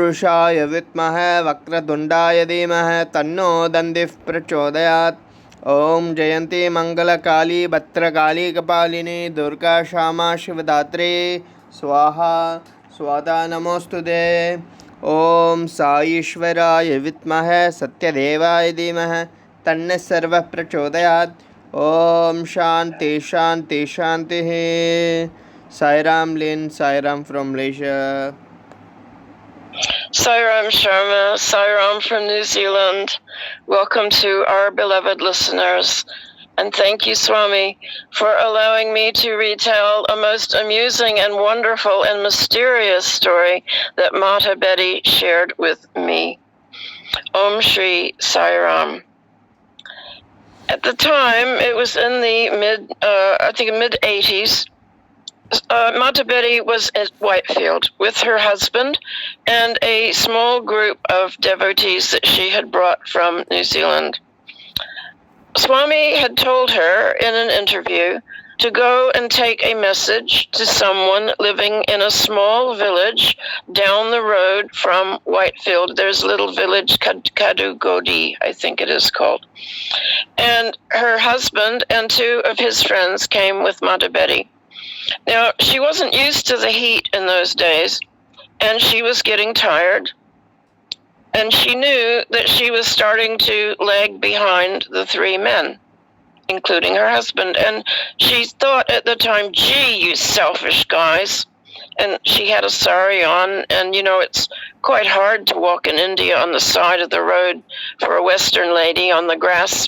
तत्पुरुषाय विद्महे वक्रतुण्डाय धीमहि तन्नो दन्दिः प्रचोदयात्। ओम जयंती मंगलकाली भद्रकाली कपालिनी दुर्गा क्षमा शिवदात्री स्वाहा स्वादा नमोस्तुते। ओम साईश्वराय विद्महे सत्यदेवाय धीमहि तन्नः सर्वः प्रचोदयात्। ओम शांति शांति शांति। Sairam Lin, Sairam from Malaysia. Sairam Sharma, Sairam from New Zealand. Welcome to our beloved listeners. And thank you, Swami, for allowing me to retell a most amusing and wonderful and mysterious story that Mata Betty shared with me. Om Shri Sairam. At the time, it was in the mid-80s, Mata Betty was at Whitefield with her husband and a small group of devotees that she had brought from New Zealand. Swami had told her in an interview to go and take a message to someone living in a small village down the road from Whitefield. There's a little village, Kadugodi, I think it is called. And her husband and two of his friends came with Mata Betty. Now, she wasn't used to the heat in those days, and she was getting tired, and she knew that she was starting to lag behind the three men, including her husband, and she thought at the time, gee, you selfish guys. And she had a sari on, and it's quite hard to walk in India on the side of the road for a Western lady on the grass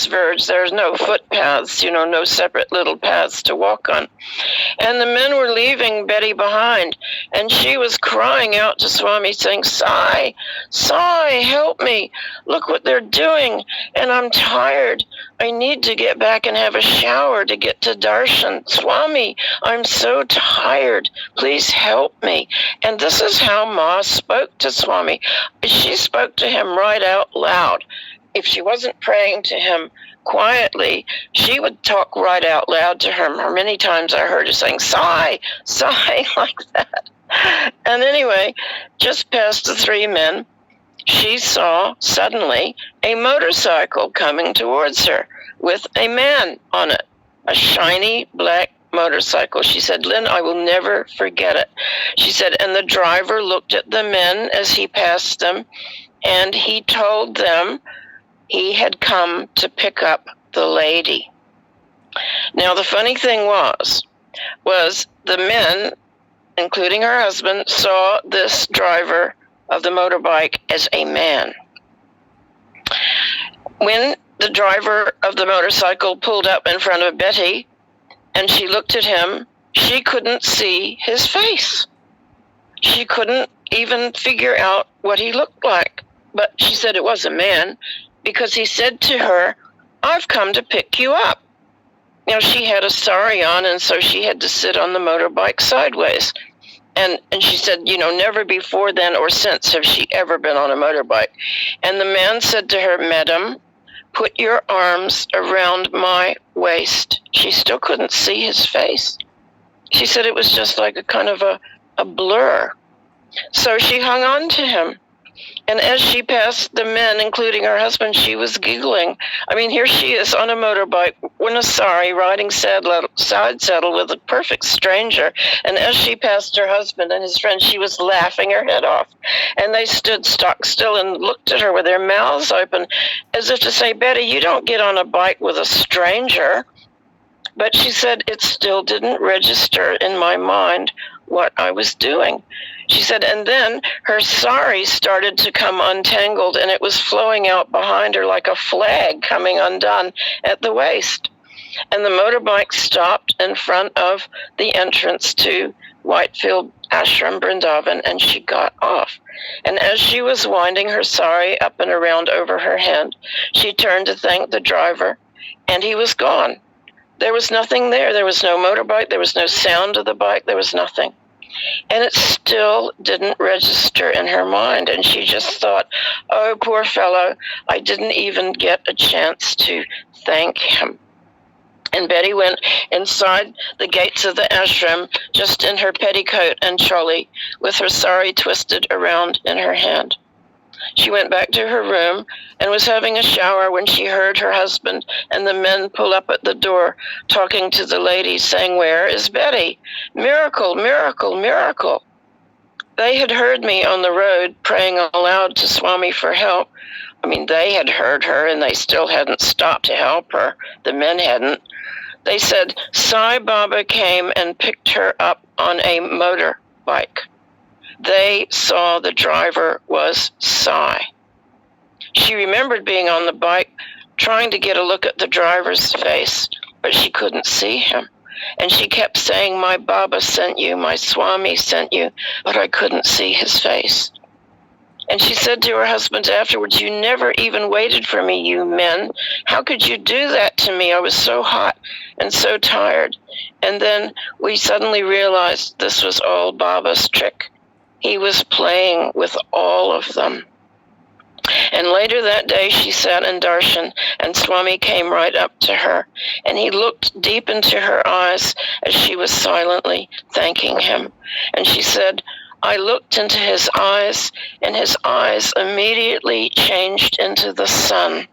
verge. There's no footpaths, no separate little paths to walk on. And the men were leaving Betty behind, and she was crying out to Swami saying, Sai, help me. Look what they're doing, and I'm tired. I need to get back and have a shower to get to darshan. Swami, I'm so tired. Please help me. And this is how Ma spoke to Swami. She spoke to him right out loud. If she wasn't praying to him quietly, she would talk right out loud to him. Many times I heard her saying, Sai, like that. And anyway, just past the three men, she saw suddenly a motorcycle coming towards her with a man on it, a shiny black motorcycle. She said, Lynn, I will never forget it. She said, and the driver looked at the men as he passed them, and he told them he had come to pick up the lady. Now, the funny thing was the men, including her husband, saw this driver of the motorbike as a man. When the driver of the motorcycle pulled up in front of Betty and she looked at him, she couldn't see his face. She couldn't even figure out what he looked like. But she said it was a man, because he said to her, I've come to pick you up. Now, she had a sari on, and so she had to sit on the motorbike sideways. And she said, never before then or since have she ever been on a motorbike. And the man said to her, Madam, put your arms around my waist. She still couldn't see his face. She said it was just like a kind of a blur. So she hung on to him. And as she passed the men, including her husband, she was giggling. I mean, here she is on a motorbike, in a sari, riding side saddle with a perfect stranger. And as she passed her husband and his friend, she was laughing her head off. And they stood stock still and looked at her with their mouths open, as if to say, Betty, you don't get on a bike with a stranger. But she said it still didn't register in my mind what I was doing. She said, and then her sari started to come untangled, and it was flowing out behind her like a flag coming undone at the waist. And the motorbike stopped in front of the entrance to Whitefield Ashram Vrindavan, and she got off. And as she was winding her sari up and around over her hand, she turned to thank the driver, and he was gone. There was nothing there. There was no motorbike. There was no sound of the bike. There was nothing. And it still didn't register in her mind. And she just thought, oh, poor fellow, I didn't even get a chance to thank him. And Betty went inside the gates of the ashram just in her petticoat and choli, with her sari twisted around in her hand. She went back to her room and was having a shower when she heard her husband and the men pull up at the door, talking to the ladies, saying, "Where is Betty? Miracle, miracle, miracle." They had heard me on the road praying aloud to Swami for help. I mean, they had heard her and they still hadn't stopped to help her. The men hadn't. They said Sai Baba came and picked her up on a motorbike. They saw the driver was Sai. She remembered being on the bike, trying to get a look at the driver's face, but she couldn't see him. And she kept saying, "My Baba sent you, my Swami sent you," but I couldn't see his face. And she said to her husband afterwards, "You never even waited for me, you men. How could you do that to me? I was so hot and so tired." And then we suddenly realized this was all Baba's trick. He was playing with all of them. And later that day she sat in darshan, and Swami came right up to her, and he looked deep into her eyes as she was silently thanking him. And she said, "I looked into his eyes, and his eyes immediately changed into the sun.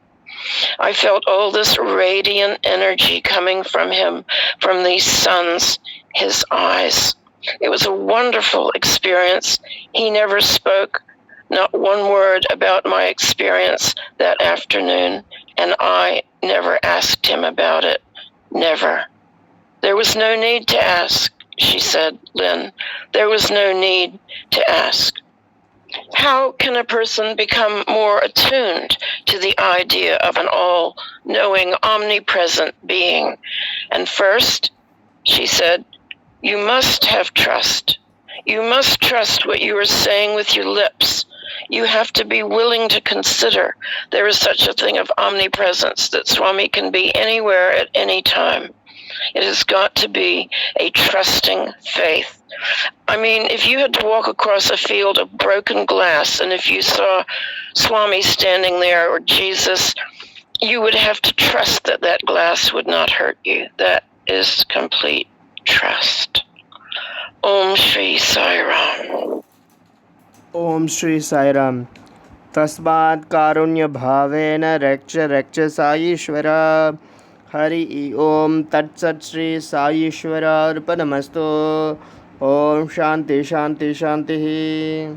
I felt all this radiant energy coming from him, from these suns, his eyes. It was a wonderful experience. He never spoke, not one word about my experience that afternoon, and I never asked him about it. Never. There was no need to ask," she said, "Lynn. There was no need to ask." How can a person become more attuned to the idea of an all-knowing, omnipresent being? And first, she said, you must have trust. You must trust what you are saying with your lips. You have to be willing to consider there is such a thing of omnipresence, that Swami can be anywhere at any time. It has got to be a trusting faith. I mean, if you had to walk across a field of broken glass, and if you saw Swami standing there, or Jesus, you would have to trust that that glass would not hurt you. That is complete trust. Om Shri Sai Ram. Om Shri Sai Ram. Tasmad karunya bhavena raksha raksha Saishwara. Hari Om Tat Sat Shri Saishwara Arpanamastu. Om Shanti Shanti Shanti.